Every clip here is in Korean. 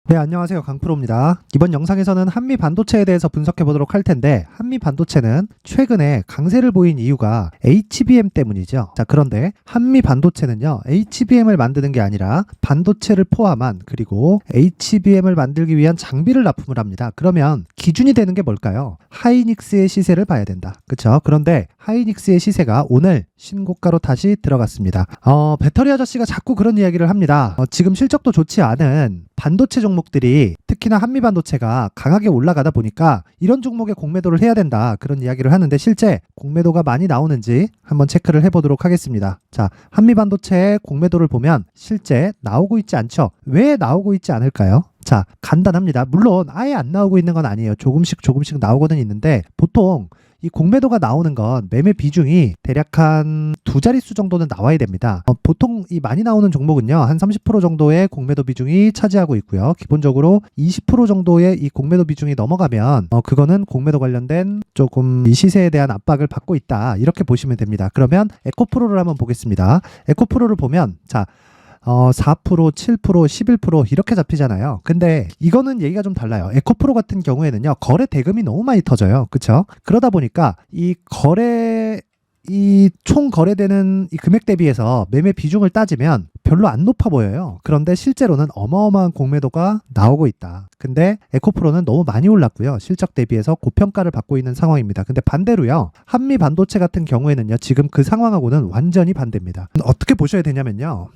네, 안녕하세요. 강프로입니다. 이번 영상에서는 한미 반도체에 대해서 분석해 보도록 할 텐데, 한미 반도체는 최근에 강세를 보인 이유가 HBM 때문이죠. 자, 그런데 한미 반도체는요, HBM을 만드는 게 아니라 반도체를 포함한, 그리고 HBM을 만들기 위한 장비를 납품을 합니다. 그러면 기준이 되는 게 뭘까요? 하이닉스의 시세를 봐야 된다. 그쵸? 그런데 하이닉스의 시세가 오늘 신고가로 다시 들어갔습니다. 배터리 아저씨가 자꾸 그런 이야기를 합니다. 지금 실적도 좋지 않은 반도체 종목들이, 특히나 한미 반도체가 강하게 올라가다 보니까 이런 종목에 공매도를 해야 된다, 그런 이야기를 하는데, 실제 공매도가 많이 나오는지 한번 체크를 해보도록 하겠습니다. 자, 한미 반도체의 공매도를 보면 실제 나오고 있지 않죠? 왜 나오고 있지 않을까요? 자, 간단합니다. 물론 아예 안 나오고 있는 건 아니에요. 조금씩 나오고는 있는데, 보통 이 공매도가 나오는 건 매매 비중이 대략 한 두 자릿수 정도는 나와야 됩니다. 보통 이 많이 나오는 종목은요, 한 30% 정도의 공매도 비중이 차지하고 있고요. 기본적으로 20% 정도의 이 공매도 비중이 넘어가면 그거는 공매도 관련된 조금 이 시세에 대한 압박을 받고 있다, 이렇게 보시면 됩니다. 그러면 에코프로를 한번 보겠습니다. 에코프로를 보면, 자, 4%, 7%, 11% 이렇게 잡히잖아요. 근데 이거는 얘기가 좀 달라요. 에코프로 같은 경우에는요, 거래 대금이 너무 많이 터져요. 그쵸? 그러다 보니까 이 총 거래되는 이 금액 대비해서 매매 비중을 따지면 별로 안 높아 보여요. 그런데 실제로는 어마어마한 공매도가 나오고 있다. 근데 에코프로는 너무 많이 올랐고요. 실적 대비해서 고평가를 받고 있는 상황입니다. 근데 반대로요, 한미 반도체 같은 경우에는요, 지금 그 상황하고는 완전히 반대입니다. 어떻게 보셔야 되냐면요,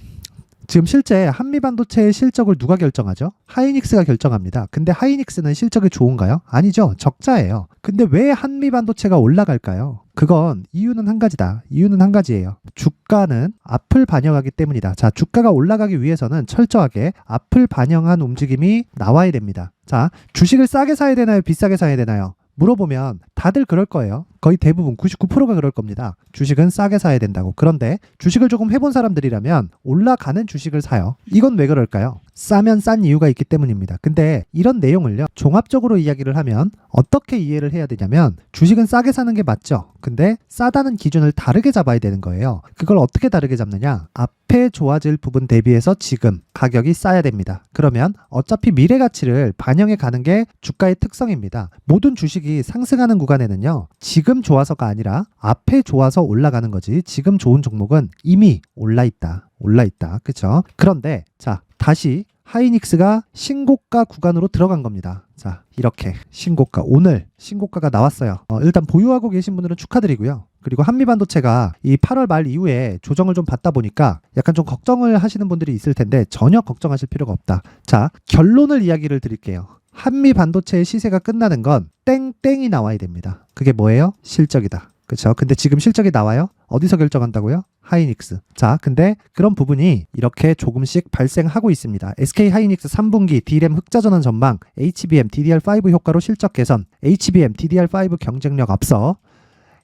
지금 실제 한미 반도체의 실적을 누가 결정하죠? 하이닉스가 결정합니다. 근데 하이닉스는 실적이 좋은가요? 아니죠. 적자예요. 근데 왜 한미 반도체가 올라갈까요? 그건 이유는 한 가지다. 이유는 한 가지예요. 주가는 앞을 반영하기 때문이다. 자, 주가가 올라가기 위해서는 철저하게 앞을 반영한 움직임이 나와야 됩니다. 자, 주식을 싸게 사야 되나요? 비싸게 사야 되나요? 물어보면 다들 그럴 거예요. 거의 대부분 99%가 그럴 겁니다. 주식은 싸게 사야 된다고. 그런데 주식을 조금 해본 사람들이라면 올라가는 주식을 사요. 이건 왜 그럴까요? 싸면 싼 이유가 있기 때문입니다. 근데 이런 내용을요, 종합적으로 이야기를 하면 어떻게 이해를 해야 되냐면, 주식은 싸게 사는 게 맞죠. 근데 싸다는 기준을 다르게 잡아야 되는 거예요. 그걸 어떻게 다르게 잡느냐? 앞에 좋아질 부분 대비해서 지금 가격이 싸야 됩니다. 그러면 어차피 미래 가치를 반영해 가는 게 주가의 특성입니다. 모든 주식이 상승하는 구간에는요, 지금 좋아서가 아니라 앞에 좋아서 올라가는 거지, 지금 좋은 종목은 이미 올라 있다. 그쵸? 그런데 자, 다시 하이닉스가 신고가 구간으로 들어간 겁니다. 자, 이렇게 신고가, 오늘 신고가가 나왔어요. 일단 보유하고 계신 분들은 축하드리고요. 그리고 한미반도체가 이 8월 말 이후에 조정을 좀 받다 보니까 약간 좀 걱정을 하시는 분들이 있을 텐데, 전혀 걱정하실 필요가 없다. 자, 결론을 이야기를 드릴게요. 한미 반도체의 시세가 끝나는 건 땡땡이 나와야 됩니다. 그게 뭐예요? 실적이다. 그렇죠? 근데 지금 실적이 나와요? 어디서 결정한다고요? 하이닉스. 자, 근데 그런 부분이 이렇게 조금씩 발생하고 있습니다. SK 하이닉스 3분기 D램 흑자 전환 전망, HBM DDR5 효과로 실적 개선, HBM DDR5 경쟁력 앞서,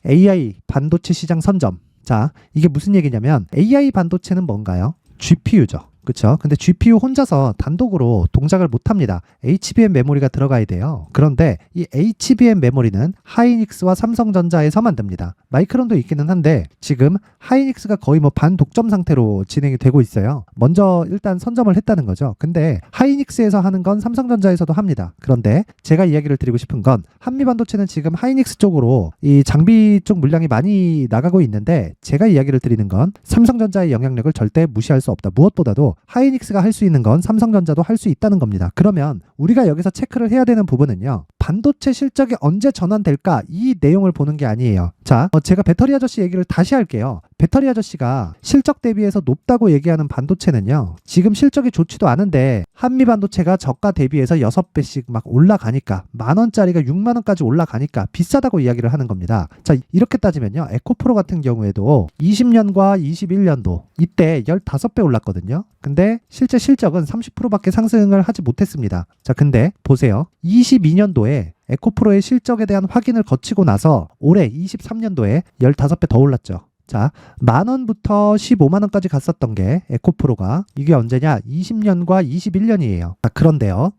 AI 반도체 시장 선점. 자, 이게 무슨 얘기냐면, AI 반도체는 뭔가요? GPU죠. 그렇죠? 근데 GPU 혼자서 단독으로 동작을 못 합니다. HBM 메모리가 들어가야 돼요. 그런데 이 HBM 메모리는 하이닉스와 삼성전자에서 만듭니다. 마이크론도 있기는 한데 지금 하이닉스가 거의 뭐 반독점 상태로 진행이 되고 있어요. 먼저 일단 선점을 했다는 거죠. 근데 하이닉스에서 하는 건 삼성전자에서도 합니다. 그런데 제가 이야기를 드리고 싶은 건, 한미반도체는 지금 하이닉스 쪽으로 이 장비 쪽 물량이 많이 나가고 있는데, 제가 이야기를 드리는 건 삼성전자의 영향력을 절대 무시할 수 없다. 무엇보다도 하이닉스가 할 수 있는 건 삼성전자도 할 수 있다는 겁니다. 그러면 우리가 여기서 체크를 해야 되는 부분은요, 반도체 실적이 언제 전환될까, 이 내용을 보는 게 아니에요. 자, 제가 배터리 아저씨 얘기를 다시 할게요. 배터리 아저씨가 실적 대비해서 높다고 얘기하는 반도체는요, 지금 실적이 좋지도 않은데 한미 반도체가 저가 대비해서 6배씩 막 올라가니까, 10,000원짜리가 60,000원까지 올라가니까 비싸다고 이야기를 하는 겁니다. 자, 이렇게 따지면요, 에코프로 같은 경우에도 20년과 21년도 이때 15배 올랐거든요. 근데 실제 실적은 30%밖에 상승을 하지 못했습니다. 자, 근데 보세요. 22년도에 에코프로의 실적에 대한 확인을 거치고 나서 올해 23년도에 15배 더 올랐죠. 자, 10,000원부터 150,000원까지 갔었던 게 에코프로가, 이게 언제냐? 20년과 21년이에요. 자, 그런데요,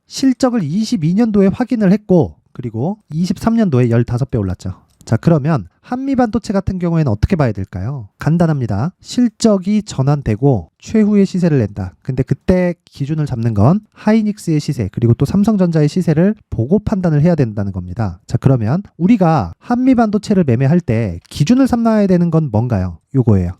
실적을 22년도에 확인을 했고, 그리고 23년도에 15배 올랐죠. 자, 그러면 한미반도체 같은 경우에는 어떻게 봐야 될까요? 간단합니다. 실적이 전환되고 최후의 시세를 낸다. 근데 그때 기준을 잡는 건 하이닉스의 시세 그리고 또 삼성전자의 시세를 보고 판단을 해야 된다는 겁니다. 자, 그러면 우리가 한미반도체를 매매할 때 기준을 삼아야 되는 건 뭔가요? 요거예요.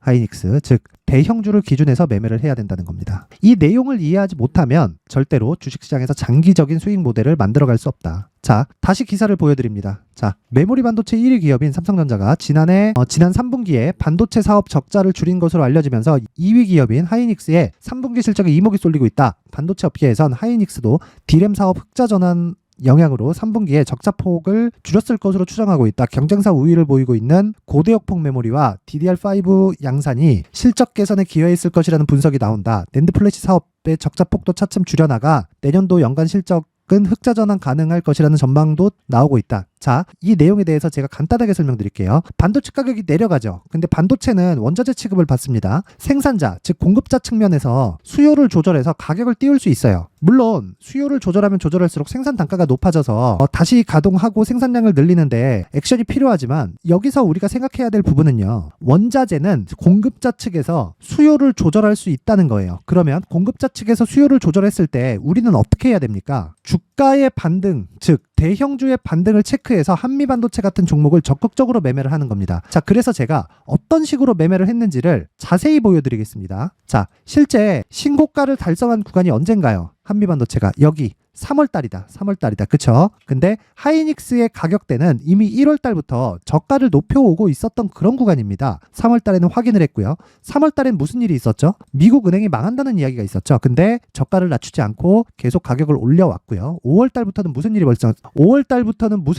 하이닉스, 즉 대형주를 기준해서 매매를 해야 된다는 겁니다. 이 내용을 이해하지 못하면 절대로 주식시장에서 장기적인 수익 모델을 만들어갈 수 없다. 자, 다시 기사를 보여드립니다. 자, 메모리 반도체 1위 기업인 삼성전자가 지난 3분기에 반도체 사업 적자를 줄인 것으로 알려지면서 2위 기업인 하이닉스의 3분기 실적에 이목이 쏠리고 있다. 반도체 업계에선 하이닉스도 D램 사업 흑자 전환 영향으로 3분기에 적자폭을 줄였을 것으로 추정하고 있다. 경쟁사 우위를 보이고 있는 고대역폭 메모리와 DDR5 양산이 실적 개선에 기여했을 것이라는 분석이 나온다. 낸드 플래시 사업의 적자폭도 차츰 줄여나가 내년도 연간 실적은 흑자 전환 가능할 것이라는 전망도 나오고 있다. 자, 이 내용에 대해서 제가 간단하게 설명드릴게요. 반도체 가격이 내려가죠. 근데 반도체는 원자재 취급을 받습니다. 생산자, 즉 공급자 측면에서 수요를 조절해서 가격을 띄울 수 있어요. 물론 수요를 조절하면 조절할수록 생산 단가가 높아져서 다시 가동하고 생산량을 늘리는데 액션이 필요하지만 여기서 우리가 생각해야 될 부분은요. 원자재는 공급자 측에서 수요를 조절할 수 있다는 거예요. 그러면 공급자 측에서 수요를 조절했을 때 우리는 어떻게 해야 됩니까? 주가의 반등, 즉 대형주의 반등을 체크해서 한미반도체 같은 종목을 적극적으로 매매를 하는 겁니다. 자, 그래서 제가 어떤 식으로 매매를 했는지를 자세히 보여드리겠습니다. 자, 실제 신고가를 달성한 구간이 언젠가요? 한미반도체가 여기 3월달이다. 그쵸? 근데 하이닉스의 가격대는 이미 1월달부터 저가를 높여오고 있었던 그런 구간입니다. 3월달에는 확인을 했고요. 3월달엔 무슨 일이 있었죠? 미국 은행이 망한다는 이야기가 있었죠. 근데 저가를 낮추지 않고 계속 가격을 올려왔고요. 5월달부터는 무슨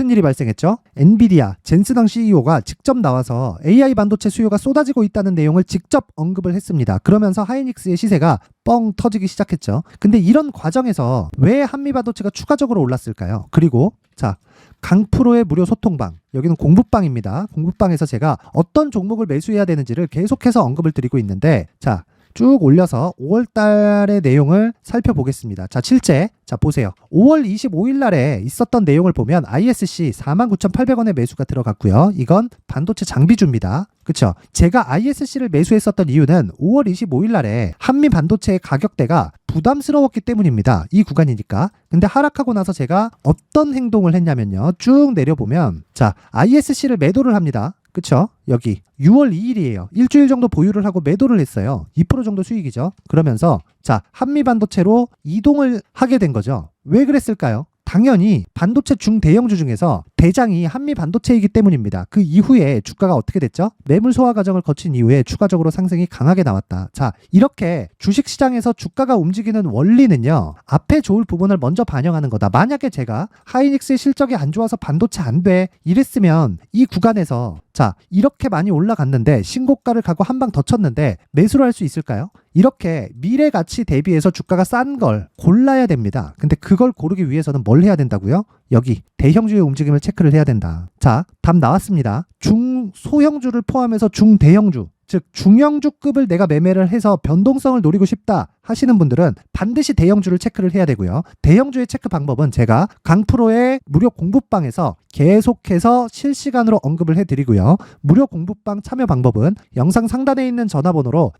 일이 발생했죠? 엔비디아 젠스당 CEO가 직접 나와서 AI 반도체 수요가 쏟아지고 있다는 내용을 직접 언급을 했습니다. 그러면서 하이닉스의 시세가 뻥 터지기 시작했죠. 근데 이런 과정에서 왜 한미반도체가 추가적으로 올랐을까요? 그리고 자, 강프로의 무료 소통방, 여기는 공부방입니다. 공부방에서 제가 어떤 종목을 매수해야 되는지를 계속해서 언급을 드리고 있는데, 자, 쭉 올려서 5월 달의 내용을 살펴보겠습니다. 자, 실제 보세요. 5월 25일 날에 있었던 내용을 보면 ISC 49,800원에 매수가 들어갔고요. 이건 반도체 장비주입니다. 그쵸? 제가 ISC를 매수했었던 이유는 5월 25일 날에 한미 반도체의 가격대가 부담스러웠기 때문입니다. 이 구간이니까. 근데 하락하고 나서 제가 어떤 행동을 했냐면요. 쭉 내려보면 자, ISC를 매도를 합니다. 그쵸? 여기 6월 2일이에요. 일주일 정도 보유를 하고 매도를 했어요. 2% 정도 수익이죠. 그러면서 자, 한미반도체로 이동을 하게 된 거죠. 왜 그랬을까요? 당연히 반도체 중대형주 중에서 대장이 한미반도체이기 때문입니다. 그 이후에 주가가 어떻게 됐죠? 매물 소화 과정을 거친 이후에 추가적으로 상승이 강하게 나왔다. 자, 이렇게 주식시장에서 주가가 움직이는 원리는요. 앞에 좋을 부분을 먼저 반영하는 거다. 만약에 제가 하이닉스의 실적이 안 좋아서 반도체 안 돼 이랬으면 이 구간에서 자, 이렇게 많이 올라갔는데 신고가를 가고 한 방 더 쳤는데 매수를 할 수 있을까요? 이렇게 미래 가치 대비해서 주가가 싼 걸 골라야 됩니다. 근데 그걸 고르기 위해서는 뭘 해야 된다고요? 여기 대형주의 움직임을 체크를 해야 된다. 자, 답 나왔습니다. 중소형주를 포함해서 중대형주, 즉 중형주급을 내가 매매를 해서 변동성을 노리고 싶다 하시는 분들은 반드시 대형주를 체크를 해야 되고요. 대형주의 체크 방법은 제가 강프로의 무료 공부방에서 계속해서 실시간으로 언급을 해드리고요. 무료 공부방 참여 방법은 영상 상단에 있는 전화번호로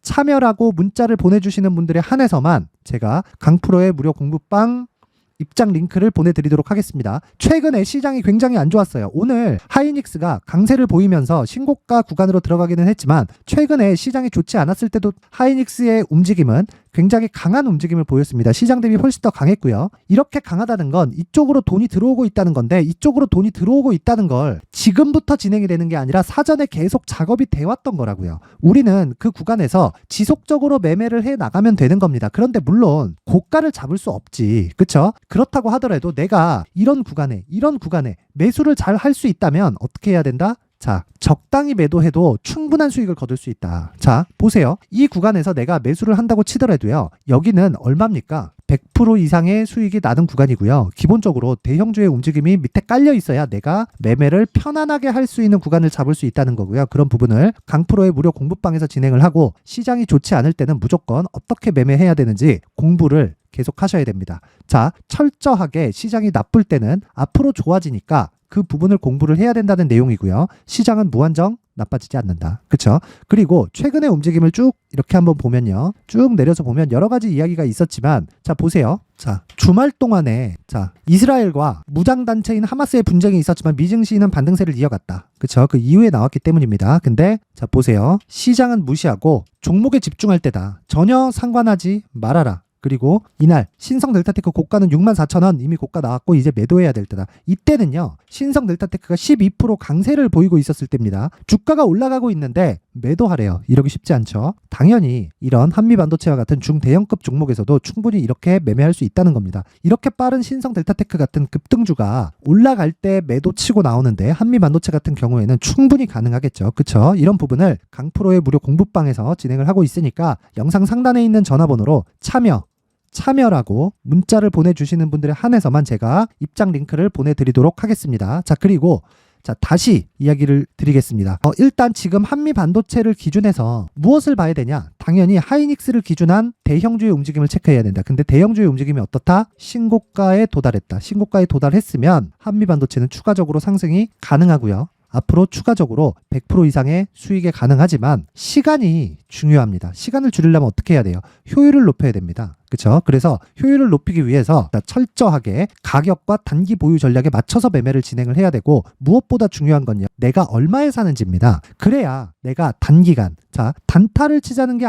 참여라고 문자를 보내주시는 분들에 한해서만 제가 강프로의 무료 공부방 입장 링크를 보내드리도록 하겠습니다. 최근에 시장이 굉장히 안 좋았어요. 오늘 하이닉스가 강세를 보이면서 신고가 구간으로 들어가기는 했지만 최근에 시장이 좋지 않았을 때도 하이닉스의 움직임은 굉장히 강한 움직임을 보였습니다. 시장 대비 훨씬 더 강했고요. 이렇게 강하다는 건 이쪽으로 돈이 들어오고 있다는 건데 이쪽으로 돈이 들어오고 있다는 걸 지금부터 진행이 되는 게 아니라 사전에 계속 작업이 돼왔던 거라고요. 우리는 그 구간에서 지속적으로 매매를 해 나가면 되는 겁니다. 그런데 물론 고가를 잡을 수 없지. 그쵸? 그렇다고 하더라도 내가 이런 구간에 매수를 잘 할 수 있다면 어떻게 해야 된다? 자, 적당히 매도해도 충분한 수익을 거둘 수 있다. 자, 보세요. 이 구간에서 내가 매수를 한다고 치더라도요. 여기는 얼마입니까? 100% 이상의 수익이 나는 구간이고요. 기본적으로 대형주의 움직임이 밑에 깔려 있어야 내가 매매를 편안하게 할 수 있는 구간을 잡을 수 있다는 거고요. 그런 부분을 강프로의 무료 공부방에서 진행을 하고 시장이 좋지 않을 때는 무조건 어떻게 매매해야 되는지 공부를 계속 하셔야 됩니다. 자, 철저하게 시장이 나쁠 때는 앞으로 좋아지니까 그 부분을 공부를 해야 된다는 내용이고요. 시장은 무한정 나빠지지 않는다. 그쵸? 그리고 최근의 움직임을 쭉 이렇게 한번 보면요. 쭉 내려서 보면 여러 가지 이야기가 있었지만, 자, 보세요. 자, 주말 동안에, 자, 이스라엘과 무장단체인 하마스의 분쟁이 있었지만 미증시는 반등세를 이어갔다. 그쵸? 그 이후에 나왔기 때문입니다. 근데, 자, 보세요. 시장은 무시하고 종목에 집중할 때다. 전혀 상관하지 말아라. 그리고 이날 신성 델타테크 고가는 64,000원 이미 고가 나왔고 이제 매도해야 될 때다. 이때는요. 신성 델타테크가 12% 강세를 보이고 있었을 때입니다. 주가가 올라가고 있는데 매도하래요. 이러기 쉽지 않죠. 당연히 이런 한미반도체와 같은 중대형급 종목에서도 충분히 이렇게 매매할 수 있다는 겁니다. 이렇게 빠른 신성 델타테크 같은 급등주가 올라갈 때 매도 치고 나오는데 한미반도체 같은 경우에는 충분히 가능하겠죠. 그쵸? 이런 부분을 강프로의 무료 공부방에서 진행을 하고 있으니까 영상 상단에 있는 전화번호로 참여라고 문자를 보내주시는 분들에 한해서만 제가 입장 링크를 보내드리도록 하겠습니다. 자, 그리고 자, 다시 이야기를 드리겠습니다. 일단 지금 한미 반도체를 기준해서 무엇을 봐야 되냐? 당연히 하이닉스를 기준한 대형주의 움직임을 체크해야 된다. 근데 대형주의 움직임이 어떻다? 신고가에 도달했다. 신고가에 도달했으면 한미 반도체는 추가적으로 상승이 가능하고요. 앞으로 추가적으로 100% 이상의 수익이 가능하지만 시간이 중요합니다. 시간을 줄이려면 어떻게 해야 돼요? 효율을 높여야 됩니다. 그렇죠? 그래서 효율을 높이기 위해서 철저하게 가격과 단기 보유 전략에 맞춰서 매매를 진행을 해야 되고 무엇보다 중요한 건요. 내가 얼마에 사는지입니다. 그래야 내가 단기간 단타를 치자는 게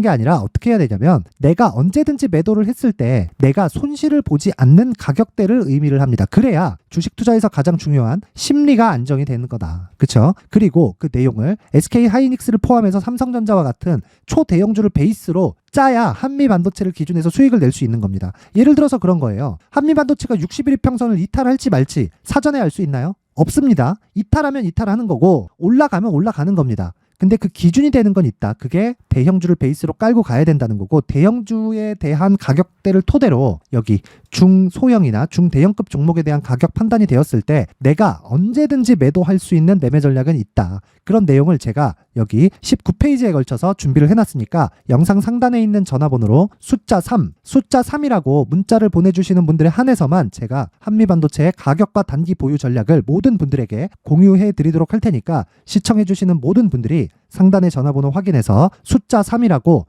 아니라 어떻게 해야 되냐면 내가 언제든지 매도를 했을 때 내가 손실을 보지 않는 가격대를 의미를 합니다. 그래야 주식 투자에서 가장 중요한 심리가 안정이 되는 거다. 그렇죠? 그리고 그 내용을 SK 하이닉스를 포함해서 삼성전자와 같은 초대형주를 베이스로 짜야 한미반도체를 기준해서 수익을 낼 수 있는 겁니다. 예를 들어서 그런 거예요. 한미반도체가 60일 평선을 이탈할지 말지 사전에 알 수 있나요? 없습니다. 이탈하면 이탈하는 거고 올라가면 올라가는 겁니다. 근데 그 기준이 되는 건 있다. 그게 대형주를 베이스로 깔고 가야 된다는 거고 대형주에 대한 가격대를 토대로 여기 중소형이나 중대형급 종목에 대한 가격 판단이 되었을 때 내가 언제든지 매도할 수 있는 매매 전략은 있다. 그런 내용을 제가 여기 19페이지에 걸쳐서 준비를 해놨으니까 영상 상단에 있는 전화번호로 숫자 3이라고 문자를 보내주시는 분들에 한해서만 제가 한미반도체의 가격과 단기 보유 전략을 모든 분들에게 공유해 드리도록 할 테니까 시청해 주시는 모든 분들이 상단의 전화번호 확인해서 숫자 3이라고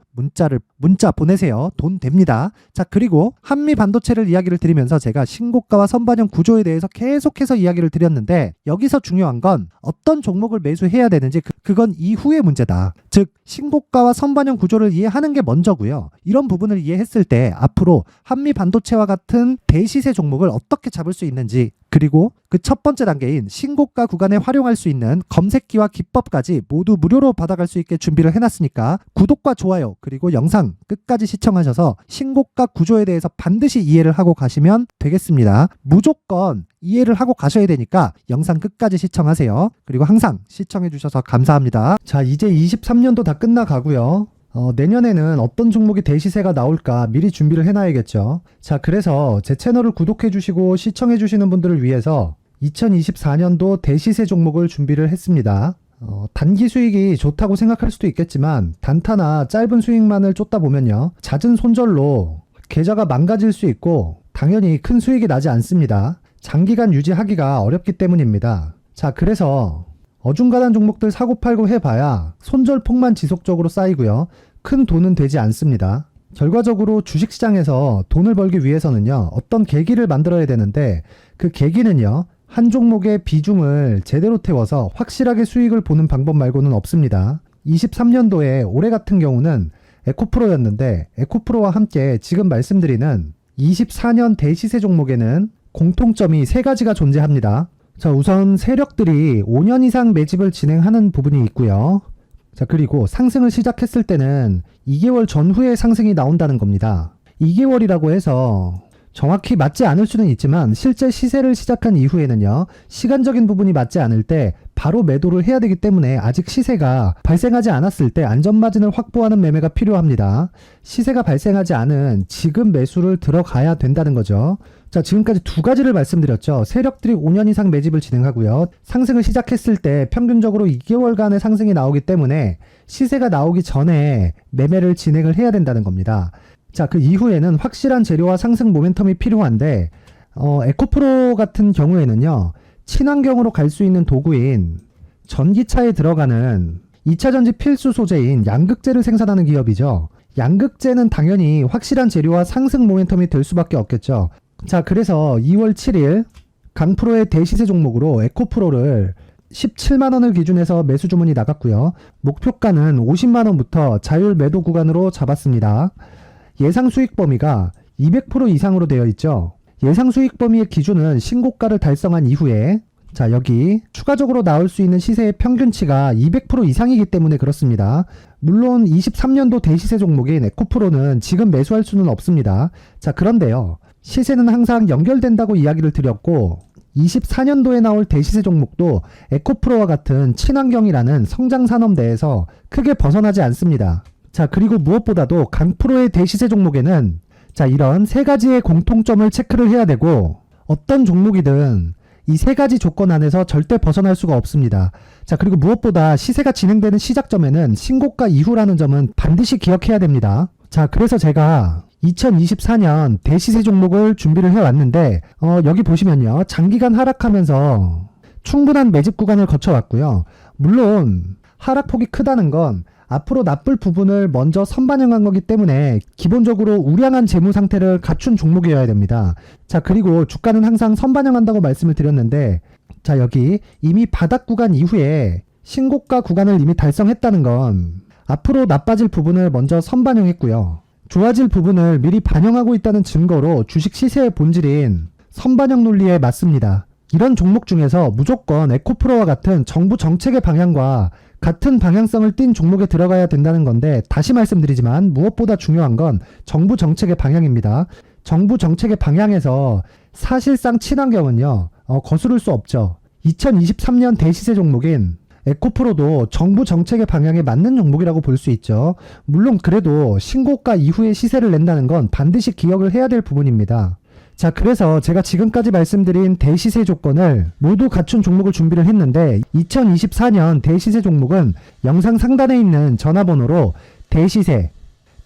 문자 보내세요. 돈 됩니다. 자, 그리고 한미 반도체를 이야기를 드리면서 제가 신고가와 선반영 구조에 대해서 계속해서 이야기를 드렸는데 여기서 중요한 건 어떤 종목을 매수해야 되는지 그건 이후의 문제다. 즉 신고가와 선반영 구조를 이해하는 게 먼저고요. 이런 부분을 이해했을 때 앞으로 한미 반도체와 같은 대시세 종목을 어떻게 잡을 수 있는지 그리고 그 첫 번째 단계인 신고가 구간에 활용할 수 있는 검색기와 기법까지 모두 무료로 받아갈 수 있게 준비를 해놨으니까 구독과 좋아요 그리고 영상 끝까지 시청하셔서 신고가 구조에 대해서 반드시 이해를 하고 가시면 되겠습니다. 무조건 이해를 하고 가셔야 되니까 영상 끝까지 시청하세요. 그리고 항상 시청해 주셔서 감사합니다. 자, 이제 23년도 다 끝나가고요. 내년에는 어떤 종목이 대시세가 나올까 미리 준비를 해놔야겠죠. 자, 그래서 제 채널을 구독해주시고 시청해주시는 분들을 위해서 2024년도 대시세 종목을 준비를 했습니다. 단기 수익이 좋다고 생각할 수도 있겠지만 단타나 짧은 수익만을 쫓다 보면요. 잦은 손절로 계좌가 망가질 수 있고 당연히 큰 수익이 나지 않습니다. 장기간 유지하기가 어렵기 때문입니다. 자, 그래서 어중간한 종목들 사고팔고 해봐야 손절폭만 지속적으로 쌓이고요. 큰 돈은 되지 않습니다. 결과적으로 주식시장에서 돈을 벌기 위해서는요. 어떤 계기를 만들어야 되는데 그 계기는요. 한 종목의 비중을 제대로 태워서 확실하게 수익을 보는 방법 말고는 없습니다. 23년도에 올해 같은 경우는 에코프로였는데 에코프로와 함께 지금 말씀드리는 24년 대시세 종목에는 공통점이 3가지가 존재합니다. 자, 우선 세력들이 5년 이상 매집을 진행하는 부분이 있고요. 자, 그리고 상승을 시작했을 때는 2개월 전후에 상승이 나온다는 겁니다. 2개월이라고 해서 정확히 맞지 않을 수는 있지만 실제 시세를 시작한 이후에는요. 시간적인 부분이 맞지 않을 때 바로 매도를 해야 되기 때문에 아직 시세가 발생하지 않았을 때 안전마진을 확보하는 매매가 필요합니다. 시세가 발생하지 않은 지금 매수를 들어가야 된다는 거죠. 자, 지금까지 2가지를 말씀드렸죠. 세력들이 5년 이상 매집을 진행하고요. 상승을 시작했을 때 평균적으로 2개월간의 상승이 나오기 때문에 시세가 나오기 전에 매매를 진행을 해야 된다는 겁니다. 자, 그 이후에는 확실한 재료와 상승 모멘텀이 필요한데 에코프로 같은 경우에는요, 친환경으로 갈 수 있는 도구인 전기차에 들어가는 2차전지 필수 소재인 양극재를 생산하는 기업이죠. 양극재는 당연히 확실한 재료와 상승 모멘텀이 될 수밖에 없겠죠. 자, 그래서 2월 7일 강프로의 대시세 종목으로 에코프로를 17만원을 기준해서 매수 주문이 나갔고요. 목표가는 50만원부터 자율 매도 구간으로 잡았습니다. 예상 수익 범위가 200% 이상으로 되어 있죠. 예상 수익 범위의 기준은 신고가를 달성한 이후에, 자, 여기 추가적으로 나올 수 있는 시세의 평균치가 200% 이상이기 때문에 그렇습니다. 물론 23년도 대시세 종목인 에코프로는 지금 매수할 수는 없습니다. 자, 그런데요, 시세는 항상 연결된다고 이야기를 드렸고 24년도에 나올 대시세 종목도 에코프로와 같은 친환경이라는 성장산업대에서 크게 벗어나지 않습니다. 자, 그리고 무엇보다도 강프로의 대시세 종목에는 자, 이런 세 가지의 공통점을 체크를 해야 되고, 어떤 종목이든 이 세 가지 조건 안에서 절대 벗어날 수가 없습니다. 자, 그리고 무엇보다 시세가 진행되는 시작점에는 신고가 이후라는 점은 반드시 기억해야 됩니다. 자, 그래서 제가 2024년 대시세 종목을 준비를 해왔는데 여기 보시면요, 장기간 하락하면서 충분한 매집 구간을 거쳐왔고요. 물론 하락폭이 크다는 건 앞으로 나쁠 부분을 먼저 선반영한 거기 때문에 기본적으로 우량한 재무 상태를 갖춘 종목이어야 됩니다. 자, 그리고 주가는 항상 선반영한다고 말씀을 드렸는데, 자, 여기 이미 바닥 구간 이후에 신고가 구간을 이미 달성했다는 건 앞으로 나빠질 부분을 먼저 선반영했고요. 좋아질 부분을 미리 반영하고 있다는 증거로 주식 시세의 본질인 선반영 논리에 맞습니다. 이런 종목 중에서 무조건 에코프로와 같은 정부 정책의 방향과 같은 방향성을 띈 종목에 들어가야 된다는 건데, 다시 말씀드리지만 무엇보다 중요한 건 정부 정책의 방향입니다. 정부 정책의 방향에서 사실상 친환경은요, 거스를 수 없죠. 2023년 대시세 종목인 에코프로도 정부 정책의 방향에 맞는 종목이라고 볼 수 있죠. 물론 그래도 신고가 이후에 시세를 낸다는 건 반드시 기억을 해야 될 부분입니다. 자, 그래서 제가 지금까지 말씀드린 대시세 조건을 모두 갖춘 종목을 준비를 했는데, 2024년 대시세 종목은 영상 상단에 있는 전화번호로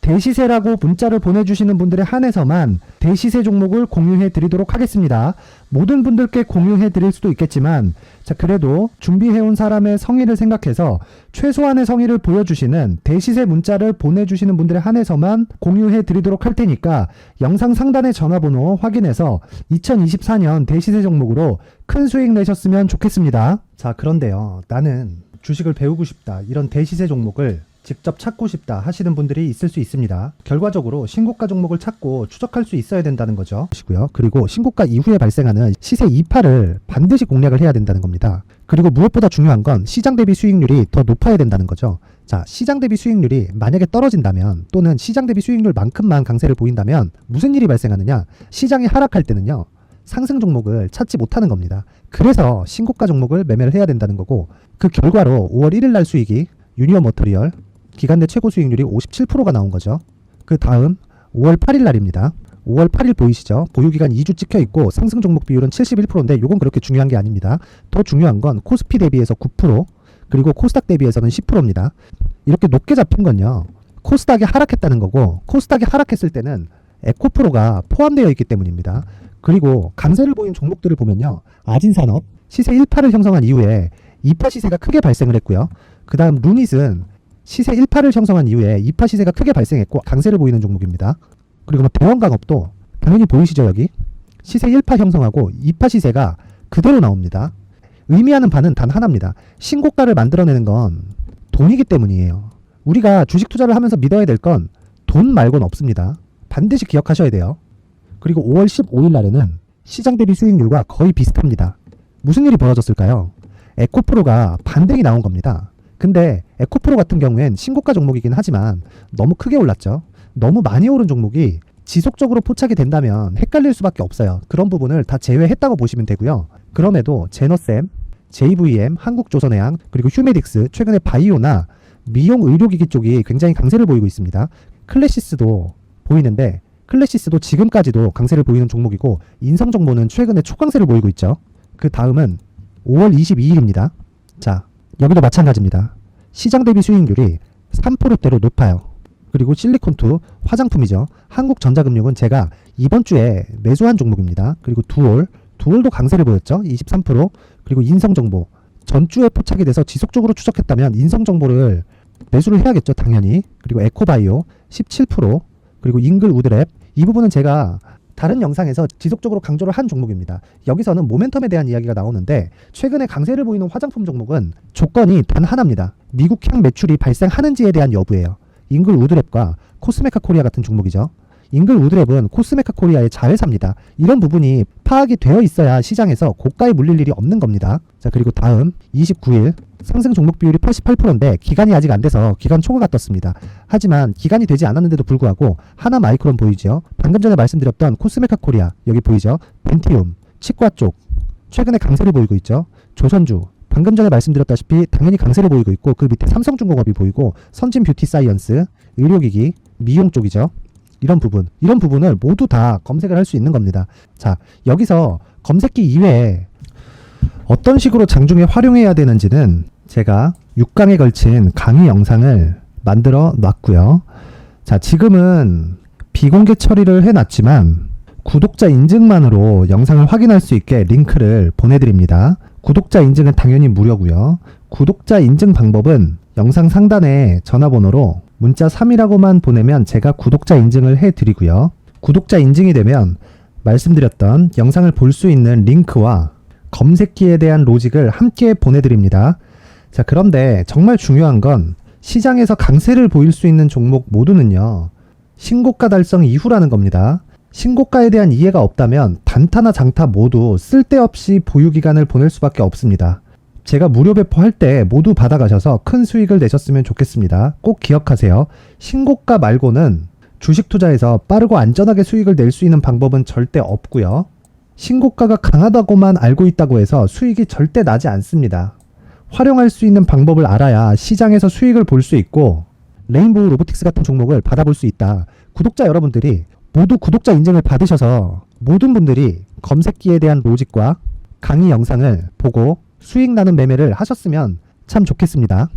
대시세라고 문자를 보내주시는 분들에 한해서만 대시세 종목을 공유해 드리도록 하겠습니다. 모든 분들께 공유해 드릴 수도 있겠지만, 자, 그래도 준비해온 사람의 성의를 생각해서 최소한의 성의를 보여주시는 대시세 문자를 보내주시는 분들에 한해서만 공유해 드리도록 할 테니까 영상 상단의 전화번호 확인해서 2024년 대시세 종목으로 큰 수익 내셨으면 좋겠습니다. 자, 그런데요, 나는 주식을 배우고 싶다, 이런 대시세 종목을 직접 찾고 싶다 하시는 분들이 있을 수 있습니다. 결과적으로 신고가 종목을 찾고 추적할 수 있어야 된다는 거죠. 그리고 신고가 이후에 발생하는 시세 이파를 반드시 공략을 해야 된다는 겁니다. 그리고 무엇보다 중요한 건 시장 대비 수익률이 더 높아야 된다는 거죠. 자, 시장 대비 수익률이 만약에 떨어진다면, 또는 시장 대비 수익률만큼만 강세를 보인다면 무슨 일이 발생하느냐? 시장이 하락할 때는요, 상승 종목을 찾지 못하는 겁니다. 그래서 신고가 종목을 매매를 해야 된다는 거고, 그 결과로 5월 1일 날 수익이 유니온 머터리얼 기간 내 최고 수익률이 57%가 나온 거죠. 그 다음 5월 8일 날입니다. 5월 8일 보이시죠? 보유기간 2주 찍혀 있고 상승 종목 비율은 71%인데 이건 그렇게 중요한 게 아닙니다. 더 중요한 건 코스피 대비해서 9%, 그리고 코스닥 대비해서는 10%입니다. 이렇게 높게 잡힌 건요, 코스닥이 하락했다는 거고, 코스닥이 하락했을 때는 에코프로가 포함되어 있기 때문입니다. 그리고 강세를 보인 종목들을 보면요, 아진산업 시세 1파를 형성한 이후에 2파 시세가 크게 발생을 했고요. 그 다음 루닛은 시세 1파를 형성한 이후에 2파 시세가 크게 발생했고 강세를 보이는 종목입니다. 그리고 대원강업도 당연히 보이시죠? 여기 시세 1파 형성하고 2파 시세가 그대로 나옵니다. 의미하는 바는 단 하나입니다. 신고가를 만들어내는 건 돈이기 때문이에요. 우리가 주식 투자를 하면서 믿어야 될 건 돈 말고는 없습니다. 반드시 기억하셔야 돼요. 그리고 5월 15일 날에는 시장 대비 수익률과 거의 비슷합니다. 무슨 일이 벌어졌을까요? 에코프로가 반등이 나온 겁니다. 근데 에코프로 같은 경우엔 신고가 종목이긴 하지만 너무 크게 올랐죠. 너무 많이 오른 종목이 지속적으로 포착이 된다면 헷갈릴 수밖에 없어요. 그런 부분을 다 제외했다고 보시면 되고요. 그럼에도 제너셈, JVM, 한국조선해양, 그리고 휴메딕스, 최근에 바이오나 미용 의료기기 쪽이 굉장히 강세를 보이고 있습니다. 클래시스도 보이는데, 클래시스도 지금까지도 강세를 보이는 종목이고, 인성정보는 최근에 초강세를 보이고 있죠. 그 다음은 5월 22일입니다. 자, 여기도 마찬가지입니다. 시장 대비 수익률이 3%대로 높아요. 그리고 실리콘2 화장품이죠. 한국전자금융은 제가 이번 주에 매수한 종목입니다. 그리고 두올도 강세를 보였죠. 23%. 그리고 인성정보 전주에 포착이 돼서 지속적으로 추적했다면 인성정보를 매수를 해야겠죠. 당연히. 그리고 에코바이오 17%. 그리고 잉글우드랩 이 부분은 제가 다른 영상에서 지속적으로 강조를 한 종목입니다. 여기서는 모멘텀에 대한 이야기가 나오는데 최근에 강세를 보이는 화장품 종목은 조건이 단 하나입니다. 미국향 매출이 발생하는지에 대한 여부예요. 잉글우드랩과 코스메카 코리아 같은 종목이죠. 잉글우드랩은 코스메카 코리아의 자회사입니다. 이런 부분이 파악이 되어 있어야 시장에서 고가에 물릴 일이 없는 겁니다. 자, 그리고 다음 29일 상승 종목 비율이 88%인데 기간이 아직 안 돼서 기간 초과가 떴습니다. 하지만 기간이 되지 않았는데도 불구하고 하나 마이크론 보이죠. 방금 전에 말씀드렸던 코스메카 코리아 여기 보이죠. 벤티움 치과 쪽 최근에 강세를 보이고 있죠. 조선주 방금 전에 말씀드렸다시피 당연히 강세를 보이고 있고 그 밑에 삼성중공업이 보이고 선진 뷰티 사이언스 의료기기 미용 쪽이죠. 이런 부분을 모두 다 검색을 할 수 있는 겁니다. 자, 여기서 검색기 이외에 어떤 식으로 장중에 활용해야 되는지는 제가 6강에 걸친 강의 영상을 만들어 놨고요. 자, 지금은 비공개 처리를 해놨지만 구독자 인증만으로 영상을 확인할 수 있게 링크를 보내드립니다. 구독자 인증은 당연히 무료고요. 구독자 인증 방법은 영상 상단에 전화번호로 문자 3이라고만 보내면 제가 구독자 인증을 해드리고요. 구독자 인증이 되면 말씀드렸던 영상을 볼 수 있는 링크와 검색기에 대한 로직을 함께 보내드립니다. 자, 그런데 정말 중요한 건 시장에서 강세를 보일 수 있는 종목 모두는요. 신고가 달성 이후라는 겁니다. 신고가에 대한 이해가 없다면 단타나 장타 모두 쓸데없이 보유기간을 보낼 수밖에 없습니다. 제가 무료 배포할 때 모두 받아가셔서 큰 수익을 내셨으면 좋겠습니다. 꼭 기억하세요. 신고가 말고는 주식 투자에서 빠르고 안전하게 수익을 낼 수 있는 방법은 절대 없고요. 신고가가 강하다고만 알고 있다고 해서 수익이 절대 나지 않습니다. 활용할 수 있는 방법을 알아야 시장에서 수익을 볼 수 있고 레인보우 로보틱스 같은 종목을 받아볼 수 있다. 구독자 여러분들이 모두 구독자 인증을 받으셔서 모든 분들이 검색기에 대한 로직과 강의 영상을 보고 수익 나는 매매를 하셨으면 참 좋겠습니다.